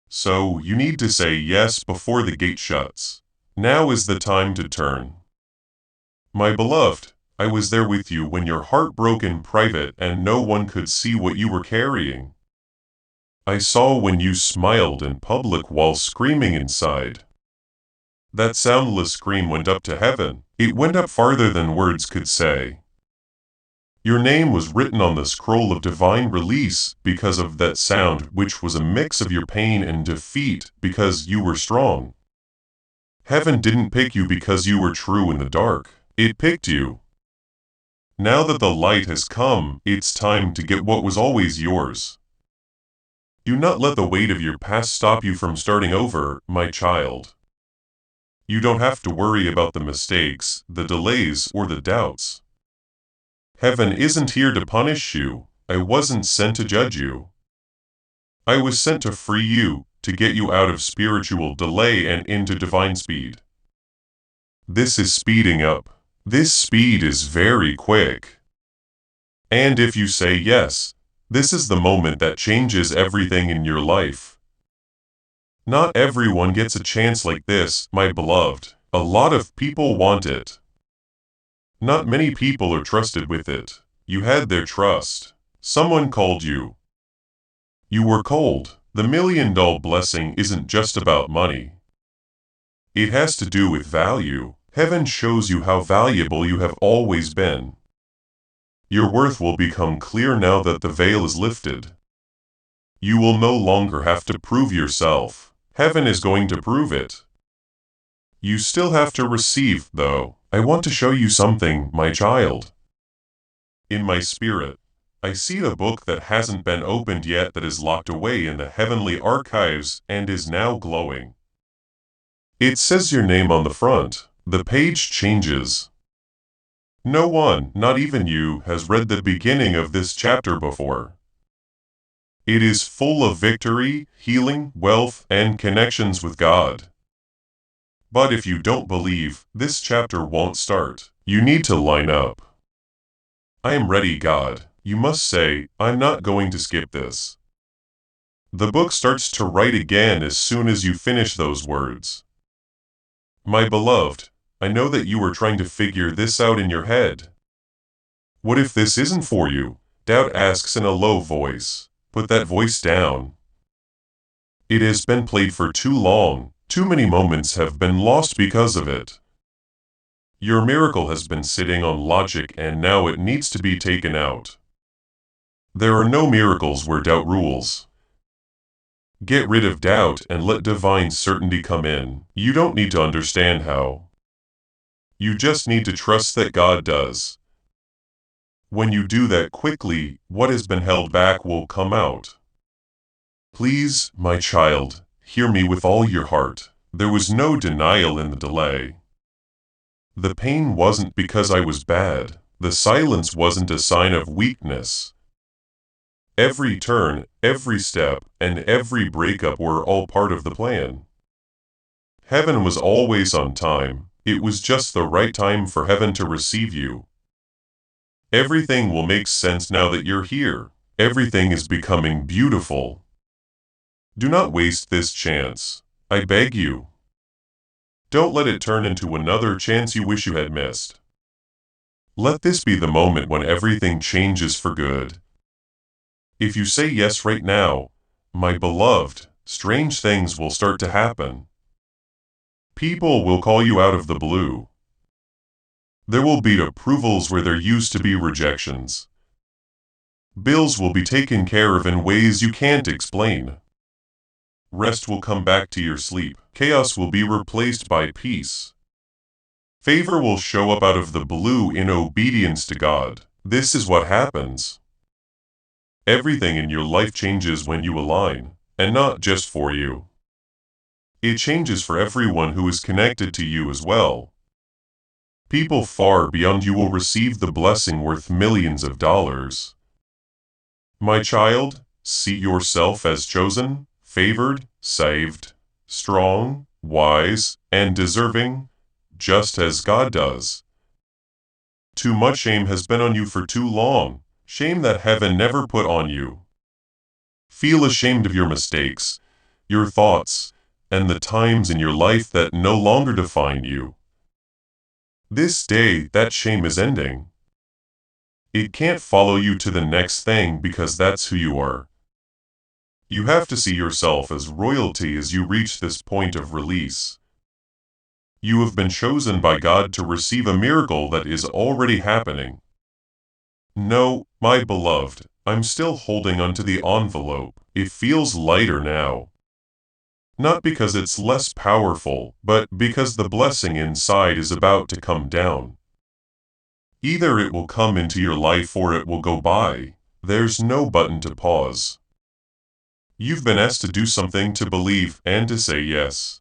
So, you need to say yes before the gate shuts. Now is the time to turn. My beloved, I was there with you when your heart broke in private and no one could see what you were carrying. I saw when you smiled in public while screaming inside. That soundless scream went up to heaven. It went up farther than words could say. Your name was written on the scroll of divine release because of that sound, which was a mix of your pain and defeat because you were strong. Heaven didn't pick you because you were true in the dark. It picked you. Now that the light has come, it's time to get what was always yours. Do not let the weight of your past stop you from starting over, my child. You don't have to worry about the mistakes, the delays, or the doubts. Heaven isn't here to punish you. I wasn't sent to judge you. I was sent to free you, to get you out of spiritual delay and into divine speed. This is speeding up. This speed is very quick. And if you say yes, this is the moment that changes everything in your life. Not everyone gets a chance like this, my beloved. A lot of people want it. Not many people are trusted with it. You had their trust. Someone called you. You were cold. The $1,000,000 blessing isn't just about money. It has to do with value. Heaven shows you how valuable you have always been. Your worth will become clear now that the veil is lifted. You will no longer have to prove yourself. Heaven is going to prove it. You still have to receive, though. I want to show you something, my child. In my spirit, I see a book that hasn't been opened yet that is locked away in the heavenly archives and is now glowing. It says your name on the front. The page changes. No one, not even you, has read the beginning of this chapter before. It is full of victory, healing, wealth, and connections with God. But if you don't believe, this chapter won't start. You need to line up. I am ready, God. You must say, I'm not going to skip this. The book starts to write again as soon as you finish those words. My beloved, I know that you are trying to figure this out in your head. What if this isn't for you? Doubt asks in a low voice. Put that voice down. It has been played for too long. Too many moments have been lost because of it. Your miracle has been sitting on logic and now it needs to be taken out. There are no miracles where doubt rules. Get rid of doubt and let divine certainty come in. You don't need to understand how. You just need to trust that God does. When you do that quickly, what has been held back will come out. Please, my child, hear me with all your heart. There was no denial in the delay. The pain wasn't because I was bad. The silence wasn't a sign of weakness. Every turn, every step, and every breakup were all part of the plan. Heaven was always on time. It was just the right time for heaven to receive you. Everything will make sense now that you're here. Everything is becoming beautiful. Do not waste this chance. I beg you. Don't let it turn into another chance you wish you had missed. Let this be the moment when everything changes for good. If you say yes right now, my beloved, strange things will start to happen. People will call you out of the blue. There will be approvals where there used to be rejections. Bills will be taken care of in ways you can't explain. Rest will come back to your sleep. Chaos will be replaced by peace. Favor will show up out of the blue in obedience to God. This is what happens. Everything in your life changes when you align, and not just for you. It changes for everyone who is connected to you as well. People far beyond you will receive the blessing worth millions of dollars. My child, see yourself as chosen, favored, saved, strong, wise, and deserving, just as God does. Too much shame has been on you for too long, shame that heaven never put on you. Feel ashamed of your mistakes, your thoughts, and the times in your life that no longer define you. This day, that shame is ending. It can't follow you to the next thing because that's who you are. You have to see yourself as royalty as you reach this point of release. You have been chosen by God to receive a miracle that is already happening. No, my beloved, I'm still holding onto the envelope. It feels lighter now. Not because it's less powerful, but because the blessing inside is about to come down. Either it will come into your life or it will go by. There's no button to pause. You've been asked to do something, to believe, and to say yes.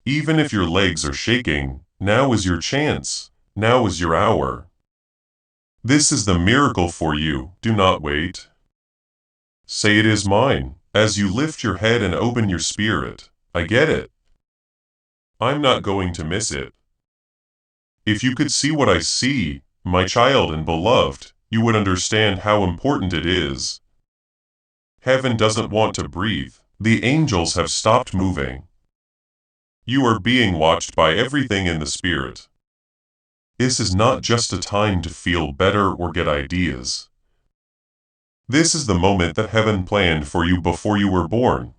Even if your legs are shaking, now is your chance. Now is your hour. This is the miracle for you. Do not wait. Say it is mine, as you lift your head and open your spirit. I get it. I'm not going to miss it. If you could see what I see, my child and beloved, you would understand how important it is. Heaven doesn't want to breathe. The angels have stopped moving. You are being watched by everything in the spirit. This is not just a time to feel better or get ideas. This is the moment that heaven planned for you before you were born.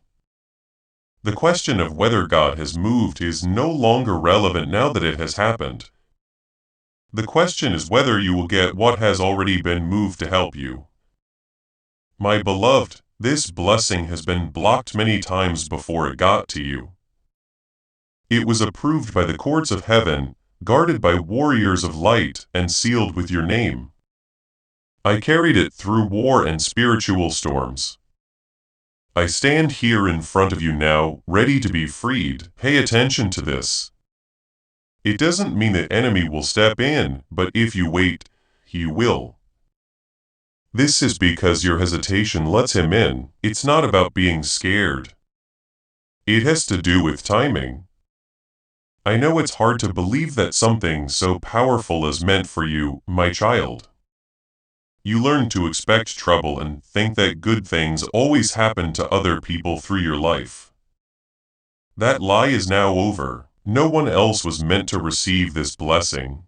The question of whether God has moved is no longer relevant now that it has happened. The question is whether you will get what has already been moved to help you. My beloved, this blessing has been blocked many times before it got to you. It was approved by the courts of heaven, guarded by warriors of light, and sealed with your name. I carried it through war and spiritual storms. I stand here in front of you now, ready to be freed. Pay attention to this. It doesn't mean the enemy will step in, but if you wait, he will. This is because your hesitation lets him in. It's not about being scared. It has to do with timing. I know it's hard to believe that something so powerful is meant for you, my child. You learn to expect trouble and think that good things always happen to other people through your life. That lie is now over. No one else was meant to receive this blessing.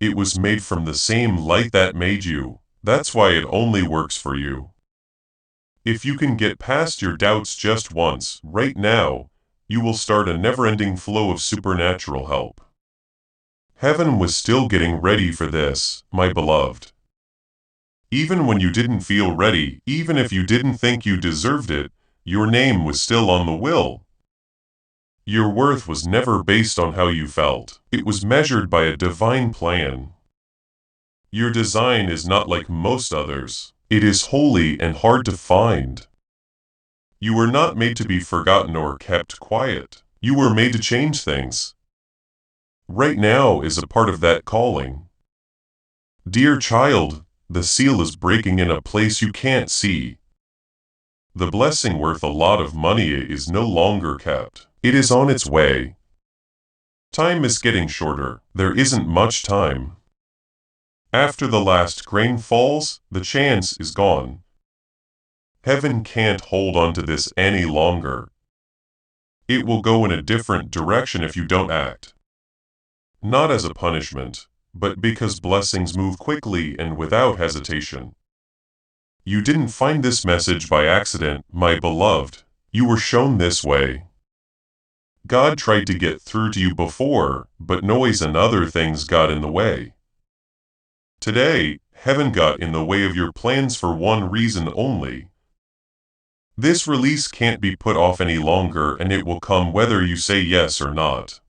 It was made from the same light that made you. That's why it only works for you. If you can get past your doubts just once, right now, you will start a never-ending flow of supernatural help. Heaven was still getting ready for this, my beloved. Even when you didn't feel ready, even if you didn't think you deserved it, your name was still on the will. Your worth was never based on how you felt. It was measured by a divine plan. Your design is not like most others. It is holy and hard to find. You were not made to be forgotten or kept quiet. You were made to change things. Right now is a part of that calling. Dear child, the seal is breaking in a place you can't see. The blessing worth a lot of money is no longer kept. It is on its way. Time is getting shorter. There isn't much time. After the last grain falls, the chance is gone. Heaven can't hold on to this any longer. It will go in a different direction if you don't act. Not as a punishment, but because blessings move quickly and without hesitation. You didn't find this message by accident, my beloved. You were shown this way. God tried to get through to you before, but noise and other things got in the way. Today, heaven got in the way of your plans for one reason only. This release can't be put off any longer, and it will come whether you say yes or not.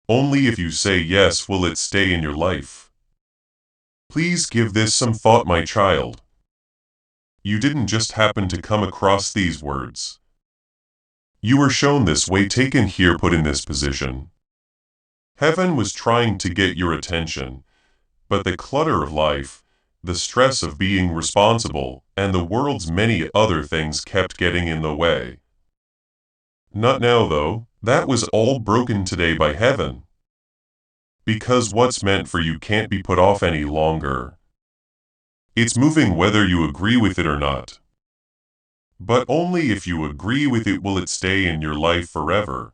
Only if you say yes will it stay in your life. Please give this some thought, my child. You didn't just happen to come across these words. You were shown this way, taken here, put in this position. Heaven was trying to get your attention, but the clutter of life, the stress of being responsible, and the world's many other things kept getting in the way. Not now, though. That was all broken today by heaven. Because what's meant for you can't be put off any longer. It's moving whether you agree with it or not. But only if you agree with it will it stay in your life forever.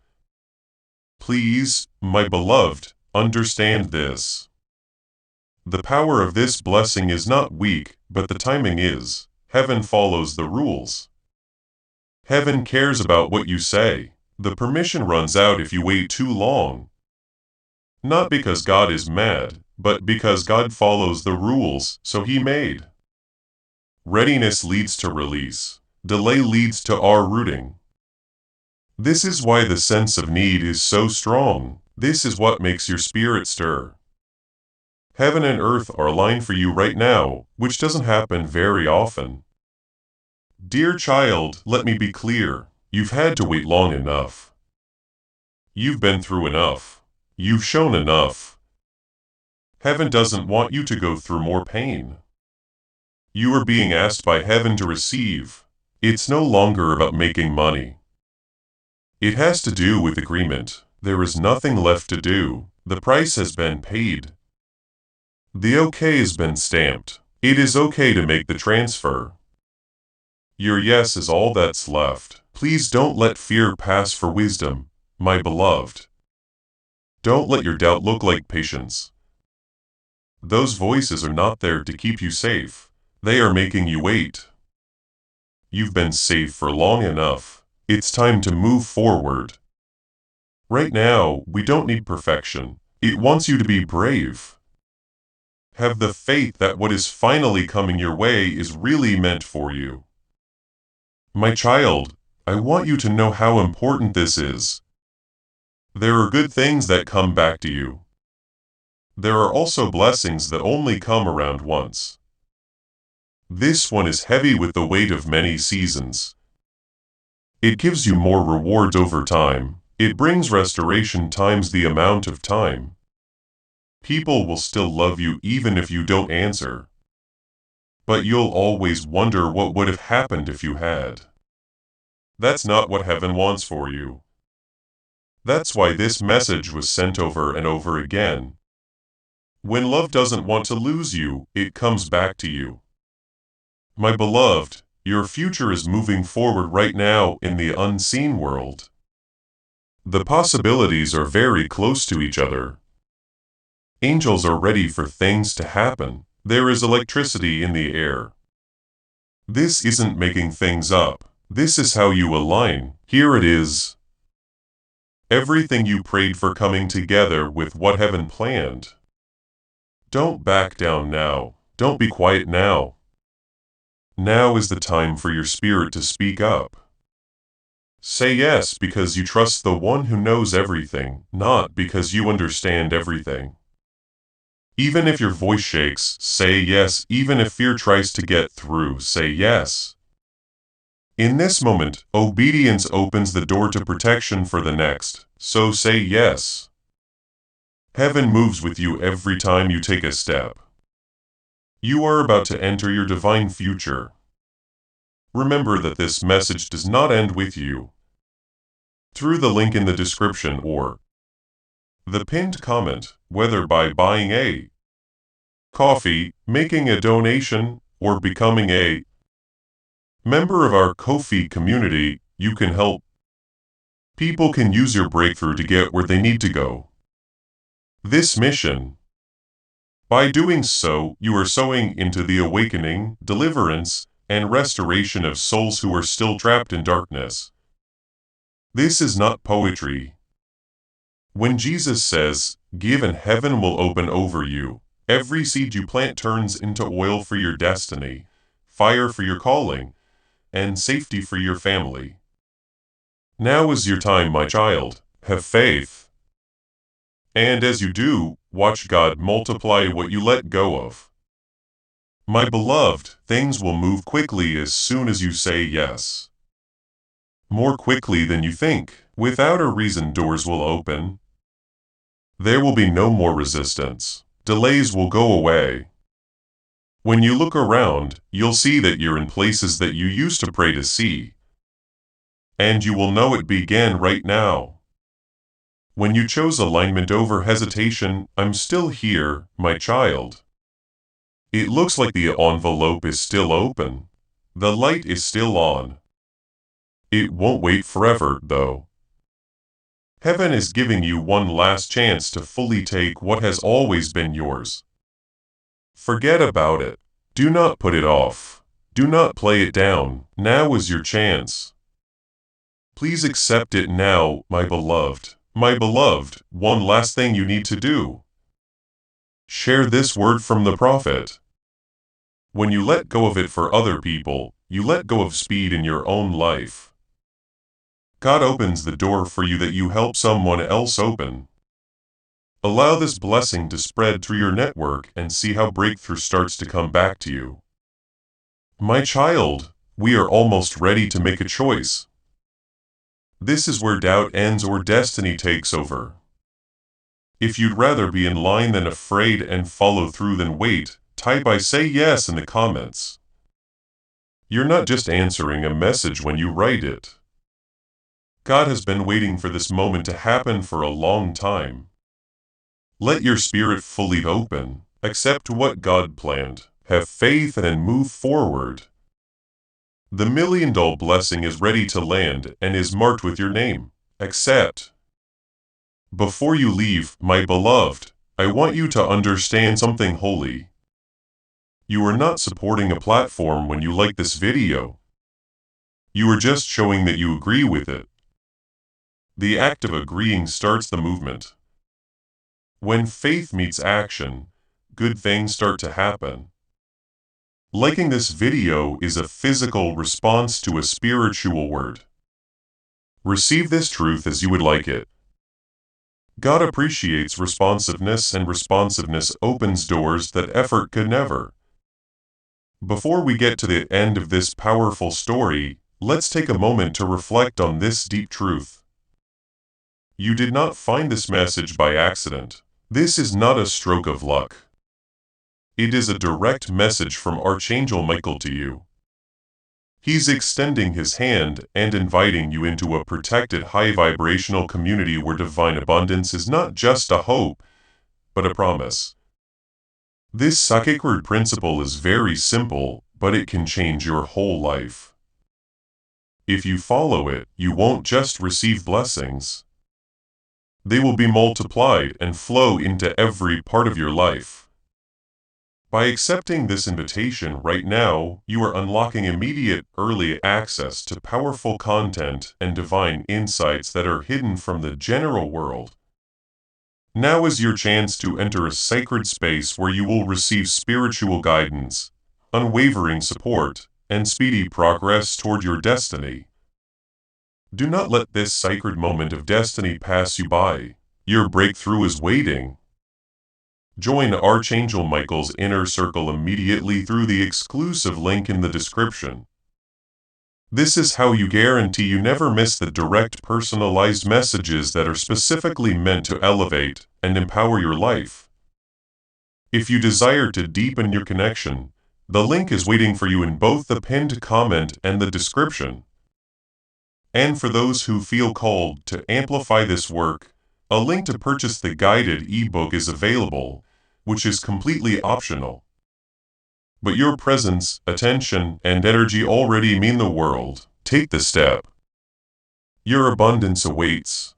Please, my beloved, understand this. The power of this blessing is not weak, but the timing is. Heaven follows the rules. Heaven cares about what you say. The permission runs out if you wait too long. Not because God is mad, but because God follows the rules, so He made. Readiness leads to release. Delay leads to our rooting. This is why the sense of need is so strong. This is what makes your spirit stir. Heaven and earth are aligned for you right now, which doesn't happen very often. Dear child, let me be clear. You've had to wait long enough. You've been through enough. You've shown enough. Heaven doesn't want you to go through more pain. You are being asked by heaven to receive. It's no longer about making money. It has to do with agreement. There is nothing left to do. The price has been paid. The okay has been stamped. It is okay to make the transfer. Your yes is all that's left. Please don't let fear pass for wisdom, my beloved. Don't let your doubt look like patience. Those voices are not there to keep you safe. They are making you wait. You've been safe for long enough. It's time to move forward. Right now, we don't need perfection. It wants you to be brave. Have the faith that what is finally coming your way is really meant for you. My child, I want you to know how important this is. There are good things that come back to you. There are also blessings that only come around once. This one is heavy with the weight of many seasons. It gives you more rewards over time. It brings restoration times the amount of time. People will still love you even if you don't answer. But you'll always wonder what would have happened if you had. That's not what heaven wants for you. That's why this message was sent over and over again. When love doesn't want to lose you, it comes back to you. My beloved, your future is moving forward right now in the unseen world. The possibilities are very close to each other. Angels are ready for things to happen. There is electricity in the air. This isn't making things up. This is how you align. Here it is. Everything you prayed for coming together with what heaven planned. Don't back down now. Don't be quiet now. Now is the time for your spirit to speak up. Say yes because you trust the one who knows everything, not because you understand everything. Even if your voice shakes, say yes. Even if fear tries to get through, say yes. In this moment, obedience opens the door to protection for the next, so say yes. Heaven moves with you every time you take a step. You are about to enter your divine future. Remember that this message does not end with you. Through the link in the description or the pinned comment, whether by buying a coffee, making a donation, or becoming a member of our Ko-fi community, you can help. People can use your breakthrough to get where they need to go. This mission. By doing so, you are sowing into the awakening, deliverance, and restoration of souls who are still trapped in darkness. This is not poetry. When Jesus says, "Give and heaven will open over you," every seed you plant turns into oil for your destiny, fire for your calling, and safety for your family. Now is your time, my child. Have faith. And as you do, watch God multiply what you let go of. My beloved, things will move quickly as soon as you say yes. More quickly than you think. Without a reason, doors will open. There will be no more resistance. Delays will go away. When you look around, you'll see that you're in places that you used to pray to see. And you will know it began right now. When you chose alignment over hesitation, I'm still here, my child. It looks like the envelope is still open. The light is still on. It won't wait forever, though. Heaven is giving you one last chance to fully take what has always been yours. Forget about it. Do not put it off. Do not play it down. Now is your chance. Please accept it now, my beloved. My beloved, one last thing you need to do. Share this word from the prophet. When you let go of it for other people, you let go of speed in your own life. God opens the door for you that you help someone else open. Allow this blessing to spread through your network and see how breakthrough starts to come back to you. My child, we are almost ready to make a choice. This is where doubt ends or destiny takes over. If you'd rather be in line than afraid and follow through than wait, type I say yes in the comments. You're not just answering a message when you write it. God has been waiting for this moment to happen for a long time. Let your spirit fully open, accept what God planned, have faith and move forward. The $1,000,000 blessing is ready to land and is marked with your name. Accept. Before you leave, my beloved, I want you to understand something holy. You are not supporting a platform when you like this video. You are just showing that you agree with it. The act of agreeing starts the movement. When faith meets action, good things start to happen. Liking this video is a physical response to a spiritual word. Receive this truth as you would like it. God appreciates responsiveness, and responsiveness opens doors that effort could never. Before we get to the end of this powerful story, let's take a moment to reflect on this deep truth. You did not find this message by accident. This is not a stroke of luck. It is a direct message from Archangel Michael to you. He's extending his hand and inviting you into a protected high-vibrational community where divine abundance is not just a hope, but a promise. This sacred principle is very simple, but it can change your whole life. If you follow it, you won't just receive blessings. They will be multiplied and flow into every part of your life. By accepting this invitation right now, you are unlocking immediate, early access to powerful content and divine insights that are hidden from the general world. Now is your chance to enter a sacred space where you will receive spiritual guidance, unwavering support, and speedy progress toward your destiny. Do not let this sacred moment of destiny pass you by. Your breakthrough is waiting. Join Archangel Michael's inner circle immediately through the exclusive link in the description. This is how you guarantee you never miss the direct personalized messages that are specifically meant to elevate and empower your life. If you desire to deepen your connection, the link is waiting for you in both the pinned comment and the description. And for those who feel called to amplify this work, a link to purchase the guided ebook is available, which is completely optional. But your presence, attention, and energy already mean the world. Take the step. Your abundance awaits.